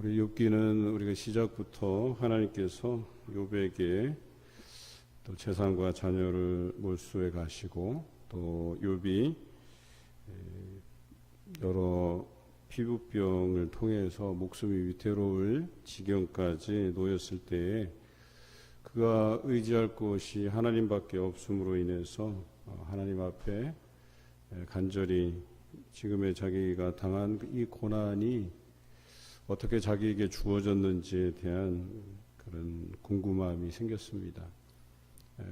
우리 욥기는 우리가 시작부터 하나님께서 욥에게 또 재산과 자녀를 몰수해 가시고 또 욥이 여러 피부병을 통해서 목숨이 위태로울 지경까지 놓였을 때에 그가 의지할 곳이 하나님밖에 없음으로 인해서 하나님 앞에 간절히 지금의 자기가 당한 이 고난이 어떻게 자기에게 주어졌는지에 대한 그런 궁금함이 생겼습니다.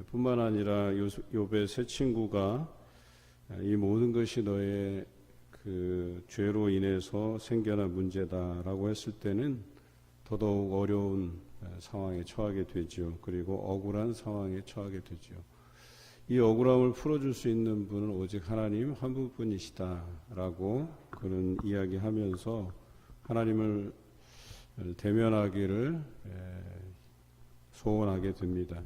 뿐만 아니라 욥의 세 친구가 이 모든 것이 너의 그 죄로 인해서 생겨난 문제다라고 했을 때는 더더욱 어려운 상황에 처하게 되죠. 그리고 억울한 상황에 처하게 되죠. 이 억울함을 풀어줄 수 있는 분은 오직 하나님 한 분뿐이시다라고 그런 이야기하면서 하나님을 대면하기를 소원하게 됩니다.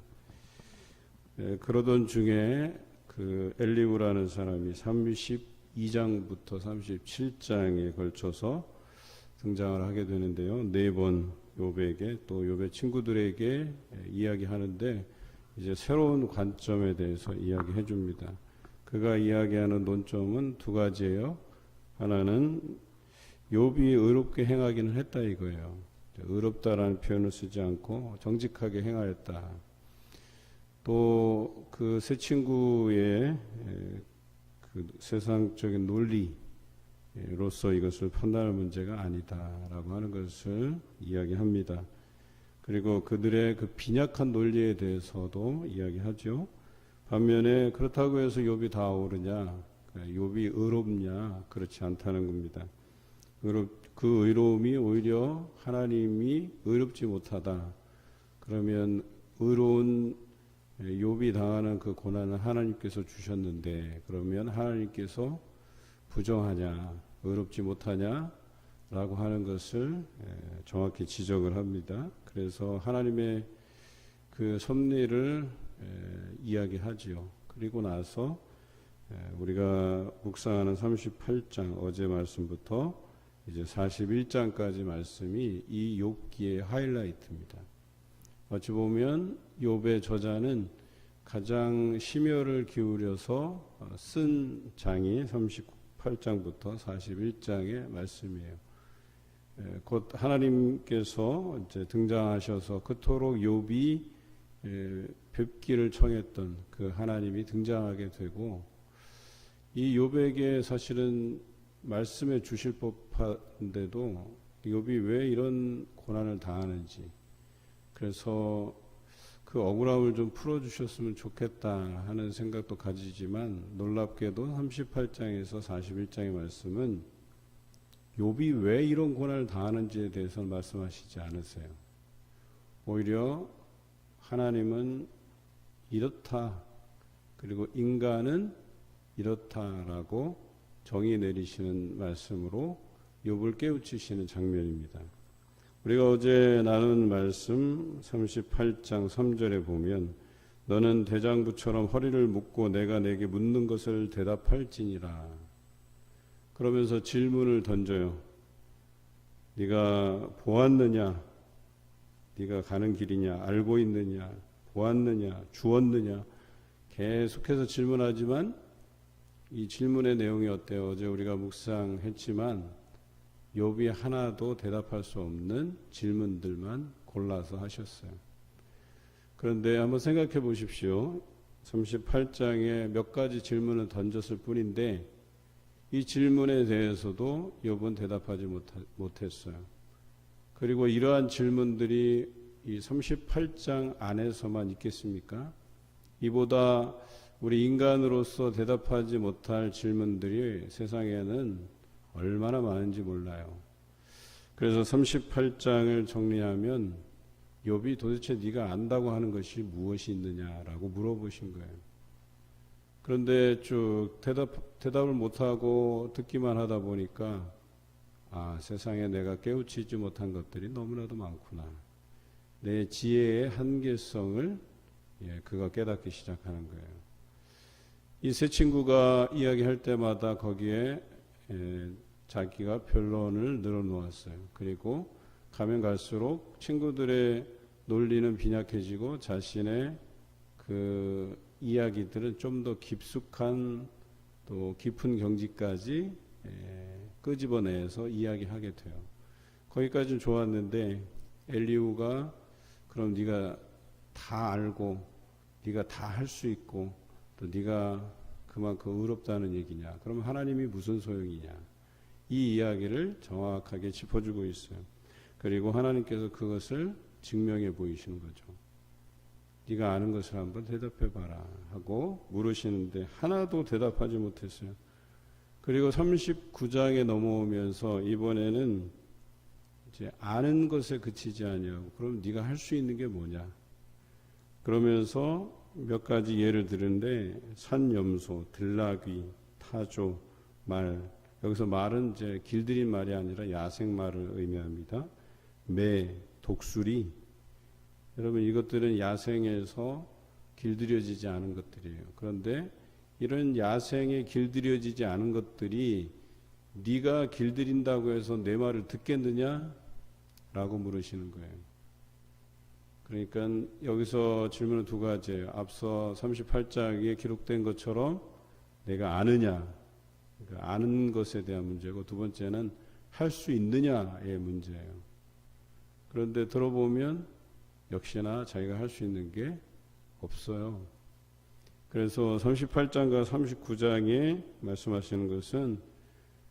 그러던 중에 그 엘리후라는 사람이 32장부터 37장에 걸쳐서 등장을 하게 되는데요. 네 번 욥에게 또 욥의 친구들에게 이야기하는데 이제 새로운 관점에 대해서 이야기해 줍니다. 그가 이야기하는 논점은 두 가지예요. 하나는 욥이 의롭게 행하기는 했다 이거예요. 의롭다라는 표현을 쓰지 않고 정직하게 행하였다. 또 그 세 친구의 그 세상적인 논리로서 이것을 판단할 문제가 아니다라고 하는 것을 이야기합니다. 그리고 그들의 그 빈약한 논리에 대해서도 이야기하죠. 반면에 그렇다고 해서 욥이 다 옳으냐, 욥이 의롭냐, 그렇지 않다는 겁니다. 그 의로움이 오히려 하나님이 의롭지 못하다. 그러면 의로운 욥이 당하는 그 고난을 하나님께서 주셨는데 그러면 하나님께서 부정하냐, 의롭지 못하냐 라고 하는 것을 정확히 지적을 합니다. 그래서 하나님의 그 섭리를 이야기하지요. 그리고 나서 우리가 묵상하는 38장 어제 말씀부터 이제 41장까지 말씀이 이 욥기의 하이라이트입니다. 어찌 보면 욥의 저자는 가장 심혈을 기울여서 쓴 장이 38장부터 41장의 말씀이에요. 곧 하나님께서 이제 등장하셔서 그토록 욥이 뵙기를 청했던 그 하나님이 등장하게 되고 이 욥에게 사실은 말씀해 주실 법한데도 욥이 왜 이런 고난을 당하는지 그래서 그 억울함을 좀 풀어주셨으면 좋겠다 하는 생각도 가지지만 놀랍게도 38장에서 41장의 말씀은 욥이 왜 이런 고난을 당하는지에 대해서는 말씀하시지 않으세요. 오히려 하나님은 이렇다 그리고 인간은 이렇다라고 정의 내리시는 말씀으로 욥을 깨우치시는 장면입니다. 우리가 어제 나눈 말씀 38장 3절에 보면 너는 대장부처럼 허리를 묶고 내가 내게 묻는 것을 대답할지니라. 그러면서 질문을 던져요. 네가 보았느냐? 네가 가는 길이냐? 알고 있느냐? 보았느냐? 주었느냐? 계속해서 질문하지만 이 질문의 내용이 어때요? 어제 우리가 묵상했지만 욥이 하나도 대답할 수 없는 질문들만 골라서 하셨어요. 그런데 한번 생각해 보십시오. 38장에 몇 가지 질문을 던졌을 뿐인데 이 질문에 대해서도 욥은 대답하지 못했어요. 그리고 이러한 질문들이 이 38장 안에서만 있겠습니까? 이보다 우리 인간으로서 대답하지 못할 질문들이 세상에는 얼마나 많은지 몰라요. 그래서 38장을 정리하면 욥이 도대체 네가 안다고 하는 것이 무엇이 있느냐라고 물어보신 거예요. 그런데 쭉 대답을 못하고 듣기만 하다 보니까 세상에 내가 깨우치지 못한 것들이 너무나도 많구나. 내 지혜의 한계성을 그가 깨닫기 시작하는 거예요. 이 세 친구가 이야기할 때마다 거기에 자기가 변론을 늘어놓았어요. 그리고 가면 갈수록 친구들의 논리는 빈약해지고 자신의 그 이야기들은 좀 더 깊숙한 또 깊은 경지까지 끄집어내서 이야기하게 돼요. 거기까지는 좋았는데 엘리후가 그럼 네가 다 알고 네가 다 할 수 있고 또 네가 그만큼 의롭다는 얘기냐? 그럼 하나님이 무슨 소용이냐? 이 이야기를 정확하게 짚어주고 있어요. 그리고 하나님께서 그것을 증명해 보이시는 거죠. 네가 아는 것을 한번 대답해 봐라 하고 물으시는데 하나도 대답하지 못했어요. 그리고 39장에 넘어오면서 이번에는 이제 아는 것에 그치지 아니하고 그럼 네가 할 수 있는 게 뭐냐? 그러면서 몇 가지 예를 드는데 산염소, 들나귀, 타조, 말, 여기서 말은 이제 길들인 말이 아니라 야생 말을 의미합니다. 매, 독수리, 여러분 이것들은 야생에서 길들여지지 않은 것들이에요. 그런데 이런 야생에 길들여지지 않은 것들이 네가 길들인다고 해서 내 말을 듣겠느냐? 라고 물으시는 거예요. 그러니까 여기서 질문은 두 가지예요. 앞서 38장에 기록된 것처럼 내가 아느냐, 그러니까 아는 것에 대한 문제고 두 번째는 할 수 있느냐의 문제예요. 그런데 들어보면 역시나 자기가 할 수 있는 게 없어요. 그래서 38장과 39장에 말씀하시는 것은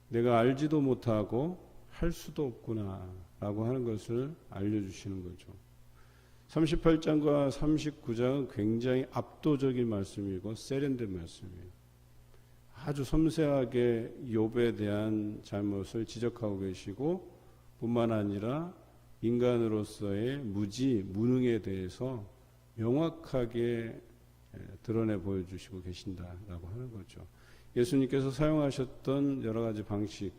내가 알지도 못하고 할 수도 없구나 라고 하는 것을 알려주시는 거죠. 38장과 39장은 굉장히 압도적인 말씀이고 세련된 말씀이에요. 아주 섬세하게 욥에 대한 잘못을 지적하고 계시고 뿐만 아니라 인간으로서의 무지, 무능에 대해서 명확하게 드러내 보여주시고 계신다라고 하는 거죠. 예수님께서 사용하셨던 여러 가지 방식,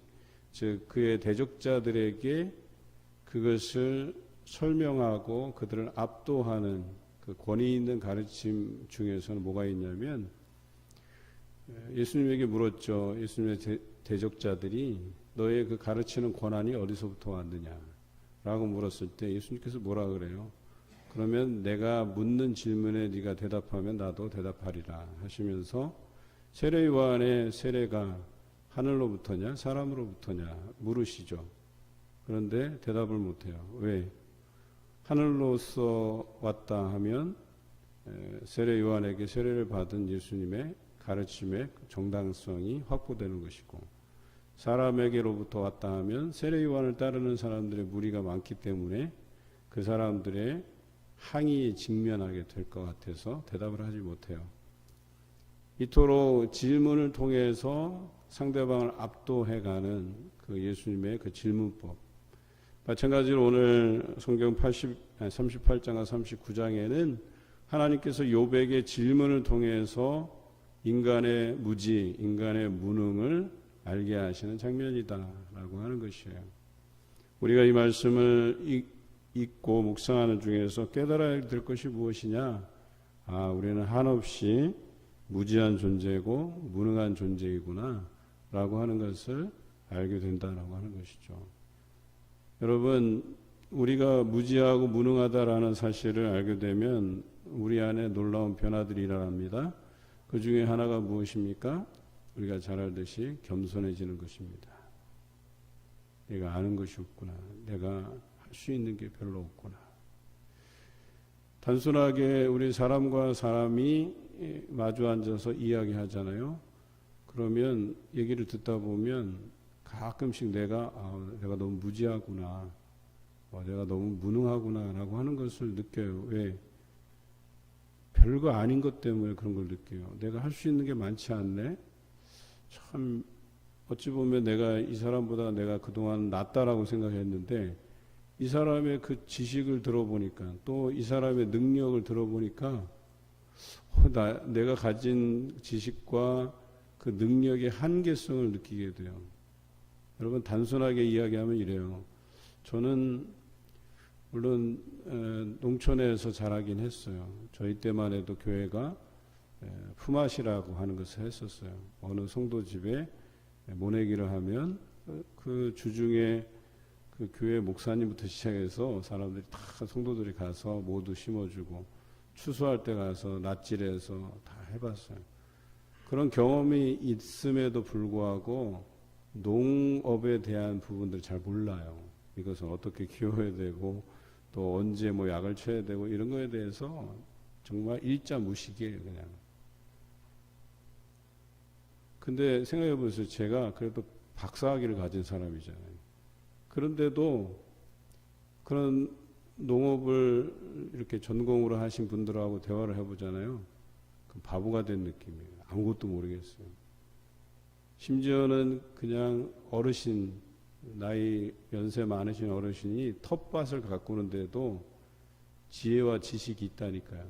즉 그의 대적자들에게 그것을 설명하고 그들을 압도하는 그 권위 있는 가르침 중에서는 뭐가 있냐면 예수님에게 물었죠. 예수님의 대적자들이 너의 그 가르치는 권한이 어디서부터 왔느냐 라고 물었을 때 예수님께서 뭐라 그래요? 그러면 내가 묻는 질문에 네가 대답하면 나도 대답하리라 하시면서 세례 요한의 세례가 하늘로부터냐 사람으로부터냐 물으시죠. 그런데 대답을 못해요. 왜? 하늘로서 왔다 하면 세례 요한에게 세례를 받은 예수님의 가르침의 정당성이 확보되는 것이고 사람에게로부터 왔다 하면 세례 요한을 따르는 사람들의 무리가 많기 때문에 그 사람들의 항의에 직면하게 될 것 같아서 대답을 하지 못해요. 이토록 질문을 통해서 상대방을 압도해가는 그 예수님의 그 질문법. 마찬가지로 오늘 성경 38장과 39장에는 하나님께서 욥에게 질문을 통해서 인간의 무지, 인간의 무능을 알게 하시는 장면이다라고 하는 것이에요. 우리가 이 말씀을 읽고 묵상하는 중에서 깨달아야 될 것이 무엇이냐? 우리는 한없이 무지한 존재고 무능한 존재이구나 라고 하는 것을 알게 된다라고 하는 것이죠. 여러분, 우리가 무지하고 무능하다라는 사실을 알게 되면 우리 안에 놀라운 변화들이 일어납니다. 그 중에 하나가 무엇입니까? 우리가 잘 알듯이 겸손해지는 것입니다. 내가 아는 것이 없구나. 내가 할 수 있는 게 별로 없구나. 단순하게 우리 사람과 사람이 마주 앉아서 이야기하잖아요. 그러면 얘기를 듣다 보면 가끔씩 내가 너무 무지하구나. 내가 너무 무능하구나라고 하는 것을 느껴요. 왜? 별거 아닌 것 때문에 그런 걸 느껴요. 내가 할 수 있는 게 많지 않네. 참 어찌 보면 내가 이 사람보다 내가 그동안 낫다라고 생각했는데 이 사람의 그 지식을 들어보니까 또 이 사람의 능력을 들어보니까 내가 가진 지식과 그 능력의 한계성을 느끼게 돼요. 여러분 단순하게 이야기하면 이래요. 저는 물론 농촌에서 자라긴 했어요. 저희 때만 해도 교회가 품앗이라고 하는 것을 했었어요. 어느 성도 집에 모내기를 하면 그 주중에 그 그 교회 목사님부터 시작해서 사람들이 다 성도들이 가서 모두 심어주고 추수할 때 가서 낫질해서 다 해봤어요. 그런 경험이 있음에도 불구하고 농업에 대한 부분들을 잘 몰라요. 이것은 어떻게 키워야 되고 또 언제 뭐 약을 쳐야 되고 이런 거에 대해서 정말 일자 무식이에요, 그냥. 근데 생각해 보세요. 제가 그래도 박사학위를 가진 사람이잖아요. 그런데도 그런 농업을 이렇게 전공으로 하신 분들하고 대화를 해보잖아요. 그 바보가 된 느낌이에요. 아무것도 모르겠어요. 심지어는 그냥 어르신, 나이 연세 많으신 어르신이 텃밭을 가꾸는데도 지혜와 지식이 있다니까요.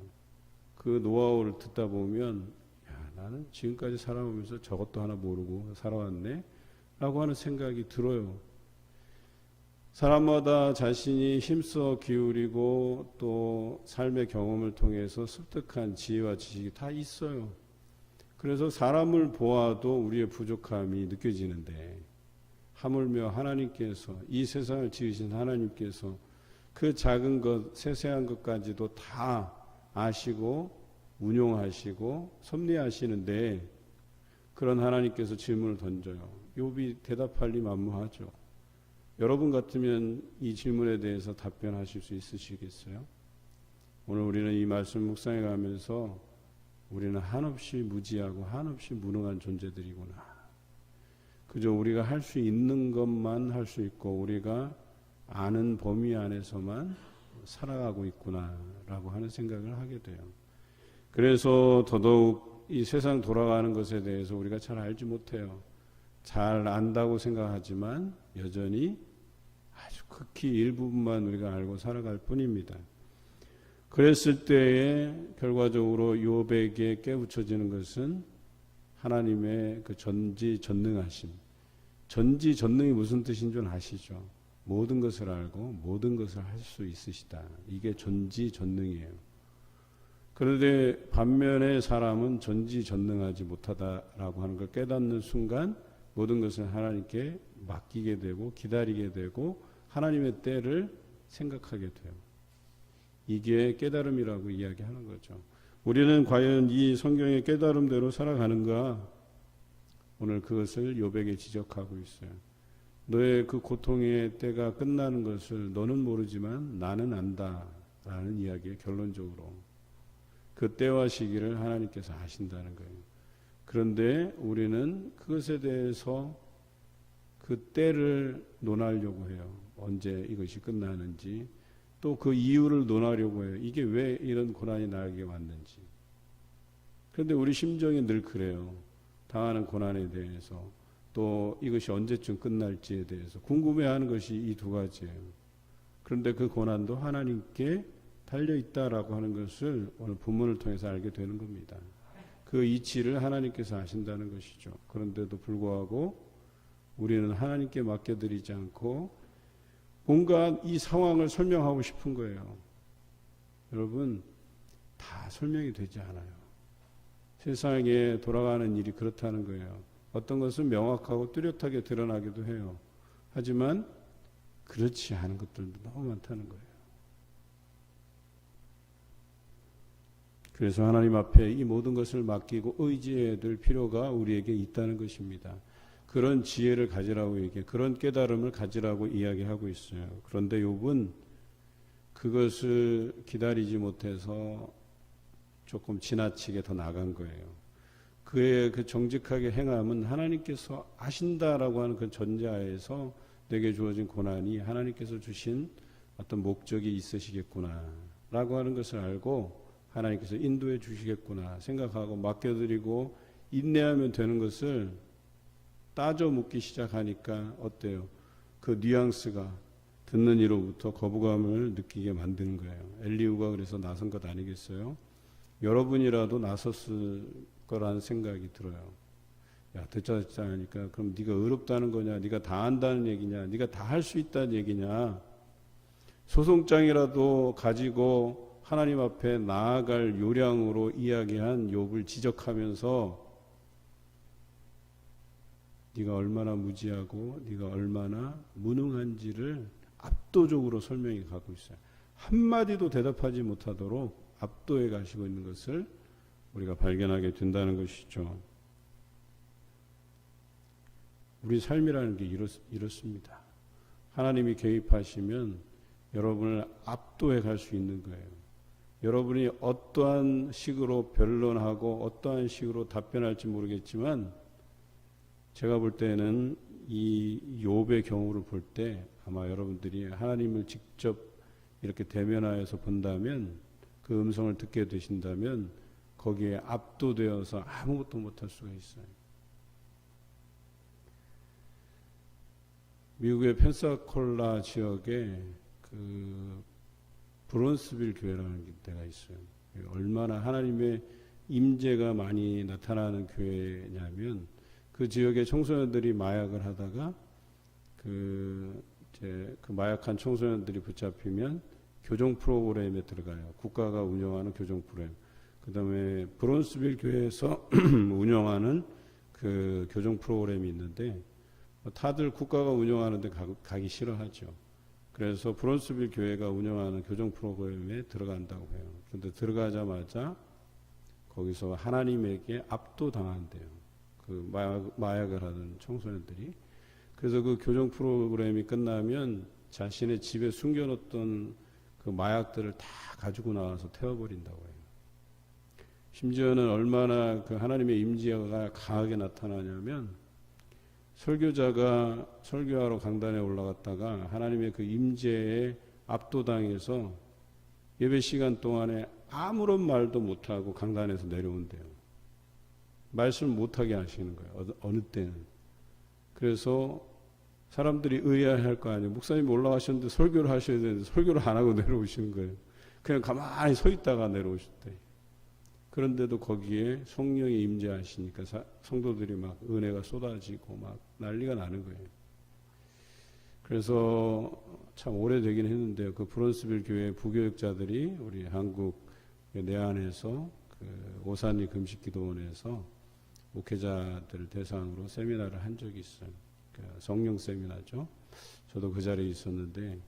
그 노하우를 듣다 보면 야, 나는 지금까지 살아오면서 저것도 하나 모르고 살아왔네 라고 하는 생각이 들어요. 사람마다 자신이 힘써 기울이고 또 삶의 경험을 통해서 습득한 지혜와 지식이 다 있어요. 그래서 사람을 보아도 우리의 부족함이 느껴지는데 하물며 하나님께서 이 세상을 지으신 하나님께서 그 작은 것 세세한 것까지도 다 아시고 운용하시고 섭리하시는데 그런 하나님께서 질문을 던져요. 욥이 대답할 리 만무하죠. 여러분 같으면 이 질문에 대해서 답변하실 수 있으시겠어요? 오늘 우리는 이 말씀 묵상해 가면서 우리는 한없이 무지하고 한없이 무능한 존재들이구나. 그저 우리가 할 수 있는 것만 할 수 있고 우리가 아는 범위 안에서만 살아가고 있구나라고 하는 생각을 하게 돼요. 그래서 더더욱 이 세상 돌아가는 것에 대해서 우리가 잘 알지 못해요. 잘 안다고 생각하지만 여전히 아주 극히 일부분만 우리가 알고 살아갈 뿐입니다. 그랬을 때에 결과적으로 욥에게 깨우쳐지는 것은 하나님의 그 전지전능하심. 전지전능이 무슨 뜻인 줄 아시죠? 모든 것을 알고 모든 것을 할 수 있으시다. 이게 전지전능이에요. 그런데 반면에 사람은 전지전능하지 못하다라고 하는 걸 깨닫는 순간 모든 것을 하나님께 맡기게 되고 기다리게 되고 하나님의 때를 생각하게 돼요. 이게 깨달음이라고 이야기하는 거죠. 우리는 과연 이 성경의 깨달음대로 살아가는가? 오늘 그것을 욥에게 지적하고 있어요. 너의 그 고통의 때가 끝나는 것을 너는 모르지만 나는 안다라는 이야기의 결론적으로 그 때와 시기를 하나님께서 아신다는 거예요. 그런데 우리는 그것에 대해서 그 때를 논하려고 해요. 언제 이것이 끝나는지 또 그 이유를 논하려고 해요. 이게 왜 이런 고난이 나에게 왔는지. 그런데 우리 심정이 늘 그래요. 당하는 고난에 대해서 또 이것이 언제쯤 끝날지에 대해서 궁금해하는 것이 이 두 가지예요. 그런데 그 고난도 하나님께 달려있다라고 하는 것을 오늘 본문을 통해서 알게 되는 겁니다. 그 이치를 하나님께서 아신다는 것이죠. 그런데도 불구하고 우리는 하나님께 맡겨드리지 않고 뭔가 이 상황을 설명하고 싶은 거예요. 여러분, 다 설명이 되지 않아요. 세상에 돌아가는 일이 그렇다는 거예요. 어떤 것은 명확하고 뚜렷하게 드러나기도 해요. 하지만 그렇지 않은 것들도 너무 많다는 거예요. 그래서 하나님 앞에 이 모든 것을 맡기고 의지해야 될 필요가 우리에게 있다는 것입니다. 그런 지혜를 가지라고 그런 깨달음을 가지라고 이야기하고 있어요. 그런데 욥은 그것을 기다리지 못해서 조금 지나치게 더 나간 거예요. 그의 그 정직하게 행함은 하나님께서 아신다라고 하는 그 전제하에서 내게 주어진 고난이 하나님께서 주신 어떤 목적이 있으시겠구나라고 하는 것을 알고 하나님께서 인도해 주시겠구나 생각하고 맡겨드리고 인내하면 되는 것을 따져 묻기 시작하니까 어때요? 그 뉘앙스가 듣는 이로부터 거부감을 느끼게 만드는 거예요. 엘리후가 그래서 나선 것 아니겠어요? 여러분이라도 나섰을 거라는 생각이 들어요. 야, 듣자 하니까 그럼 네가 어렵다는 거냐? 네가 다 안다는 얘기냐? 네가 다 할 수 있다는 얘기냐? 소송장이라도 가지고 하나님 앞에 나아갈 요량으로 이야기한 욥을 지적하면서 네가 얼마나 무지하고 네가 얼마나 무능한지를 압도적으로 설명이 가고 있어요. 한마디도 대답하지 못하도록 압도해 가시고 있는 것을 우리가 발견하게 된다는 것이죠. 우리 삶이라는 게 이렇습니다. 하나님이 개입하시면 여러분을 압도해 갈 수 있는 거예요. 여러분이 어떠한 식으로 변론하고 어떠한 식으로 답변할지 모르겠지만 제가 볼 때는 이 욥의 경우를 볼 때 아마 여러분들이 하나님을 직접 이렇게 대면하여서 본다면 그 음성을 듣게 되신다면 거기에 압도되어서 아무것도 못할 수가 있어요. 미국의 펜사콜라 지역에 그 브론스빌 교회라는 데가 있어요. 얼마나 하나님의 임재가 많이 나타나는 교회냐면 그 지역의 청소년들이 마약을 하다가 그 마약한 청소년들이 붙잡히면 교정 프로그램에 들어가요. 국가가 운영하는 교정 프로그램. 그다음에 브론스빌 교회에서 운영하는 그 교정 프로그램이 있는데 다들 국가가 운영하는데 가기 싫어하죠. 그래서 브론스빌 교회가 운영하는 교정 프로그램에 들어간다고 해요. 그런데 들어가자마자 거기서 하나님에게 압도당한대요. 그 마약을 하는 청소년들이. 그래서 그 교정 프로그램이 끝나면 자신의 집에 숨겨놓던 그 마약들을 다 가지고 나와서 태워버린다고 해요. 심지어는 얼마나 그 하나님의 임재가 강하게 나타나냐면 설교자가 설교하러 강단에 올라갔다가 하나님의 그 임재에 압도당해서 예배 시간 동안에 아무런 말도 못하고 강단에서 내려온대요. 말씀 못하게 하시는 거예요. 어느 때는. 그래서 사람들이 의아해할 거 아니에요. 목사님 올라가셨는데 설교를 하셔야 되는데 설교를 안 하고 내려오시는 거예요. 그냥 가만히 서 있다가 내려오셨대. 그런데도 거기에 성령이 임재하시니까 성도들이 막 은혜가 쏟아지고 막 난리가 나는 거예요. 그래서 참 오래되긴 했는데요. 그 브론스빌 교회 부교육자들이 우리 한국 내안에서 그 오산리 금식기도원에서 목회자들 대상으로 세미나를 한 적이 있어요. 그러니까 성령 세미나죠. 저도 그 자리에 있었는데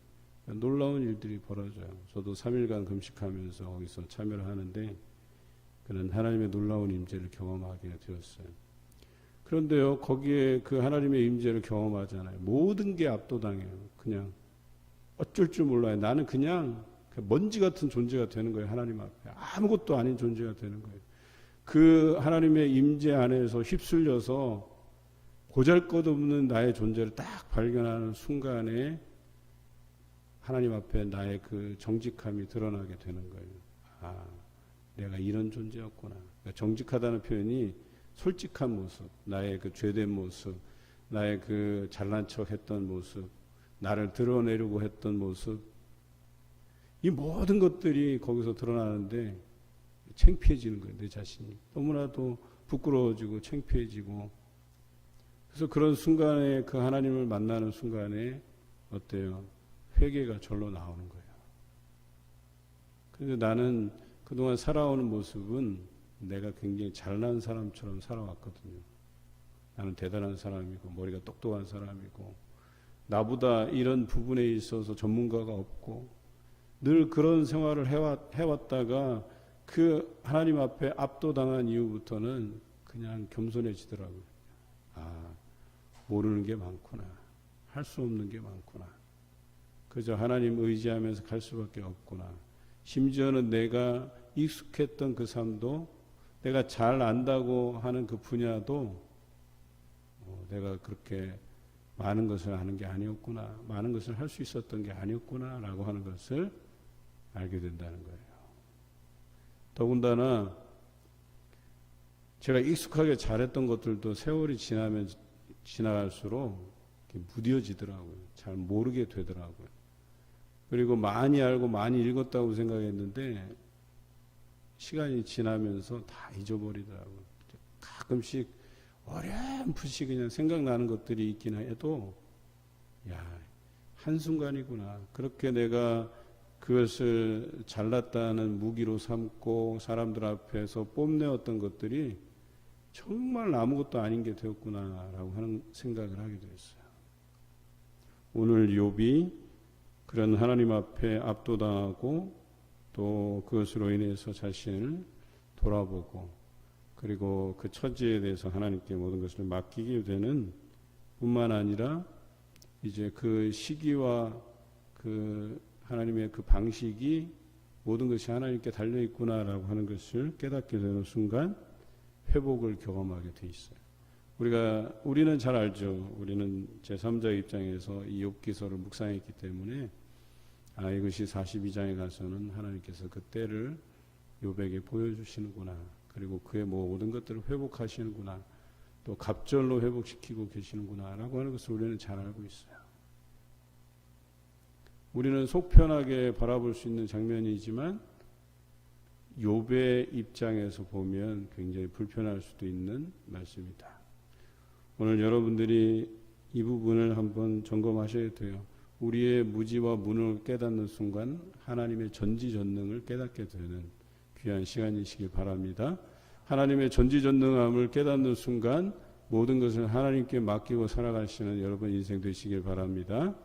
놀라운 일들이 벌어져요. 저도 3일간 금식하면서 거기서 참여를 하는데 그는 하나님의 놀라운 임재를 경험하게 되었어요. 그런데요, 거기에 그 하나님의 임재를 경험하잖아요. 모든 게 압도당해요. 그냥 어쩔 줄 몰라요. 나는 그냥 먼지 같은 존재가 되는 거예요. 하나님 앞에 아무것도 아닌 존재가 되는 거예요. 그 하나님의 임재 안에서 휩쓸려서 보잘것없는 나의 존재를 딱 발견하는 순간에 하나님 앞에 나의 그 정직함이 드러나게 되는 거예요. 아, 내가 이런 존재였구나. 그러니까 정직하다는 표현이 솔직한 모습, 나의 그 죄된 모습, 나의 그 잘난 척 했던 모습, 나를 드러내려고 했던 모습, 이 모든 것들이 거기서 드러나는데 창피해지는 거예요. 내 자신이. 너무나도 부끄러워지고 창피해지고. 그래서 그런 순간에 그 하나님을 만나는 순간에 어때요? 회개가 절로 나오는 거예요. 그런데 나는 그동안 살아오는 모습은 내가 굉장히 잘난 사람처럼 살아왔거든요. 나는 대단한 사람이고 머리가 똑똑한 사람이고 나보다 이런 부분에 있어서 전문가가 없고 늘 그런 생활을 해왔다가 그 하나님 앞에 압도당한 이후부터는 그냥 겸손해지더라고요. 아, 모르는 게 많구나. 할 수 없는 게 많구나. 그저 하나님 의지하면서 갈 수밖에 없구나. 심지어는 내가 익숙했던 그 삶도 내가 잘 안다고 하는 그 분야도 내가 그렇게 많은 것을 하는 게 아니었구나. 많은 것을 할 수 있었던 게 아니었구나 라고 하는 것을 알게 된다는 거예요. 더군다나 제가 익숙하게 잘했던 것들도 세월이 지나갈수록 무뎌지더라고요. 잘 모르게 되더라고요. 그리고 많이 알고 많이 읽었다고 생각했는데 시간이 지나면서 다 잊어버리더라고요. 가끔씩 어렴풋이 그냥 생각나는 것들이 있긴 해도 야, 한순간이구나. 그렇게 내가 그것을 잘났다는 무기로 삼고 사람들 앞에서 뽐내었던 것들이 정말 아무것도 아닌 게 되었구나라고 하는 생각을 하게 되었어요. 오늘 욥이 그런 하나님 앞에 압도당하고 또 그것으로 인해서 자신을 돌아보고 그리고 그 처지에 대해서 하나님께 모든 것을 맡기게 되는 뿐만 아니라 이제 그 시기와 그 하나님의 그 방식이 모든 것이 하나님께 달려 있구나라고 하는 것을 깨닫게 되는 순간 회복을 경험하게 돼 있어요. 우리는 잘 알죠. 우리는 제3자 입장에서 이 욥기서를 묵상했기 때문에 이것이 42장에 가서는 하나님께서 그 때를 욥에게 보여주시는구나. 그리고 그의 모든 것들을 회복하시는구나. 또 갑절로 회복시키고 계시는구나 라고 하는 것을 우리는 잘 알고 있어요. 우리는 속 편하게 바라볼 수 있는 장면이지만 욥의 입장에서 보면 굉장히 불편할 수도 있는 말씀이다. 오늘 여러분들이 이 부분을 한번 점검하셔야 돼요. 우리의 무지와 무능을 깨닫는 순간 하나님의 전지전능을 깨닫게 되는 귀한 시간이시길 바랍니다. 하나님의 전지전능함을 깨닫는 순간 모든 것을 하나님께 맡기고 살아가시는 여러분 인생 되시길 바랍니다.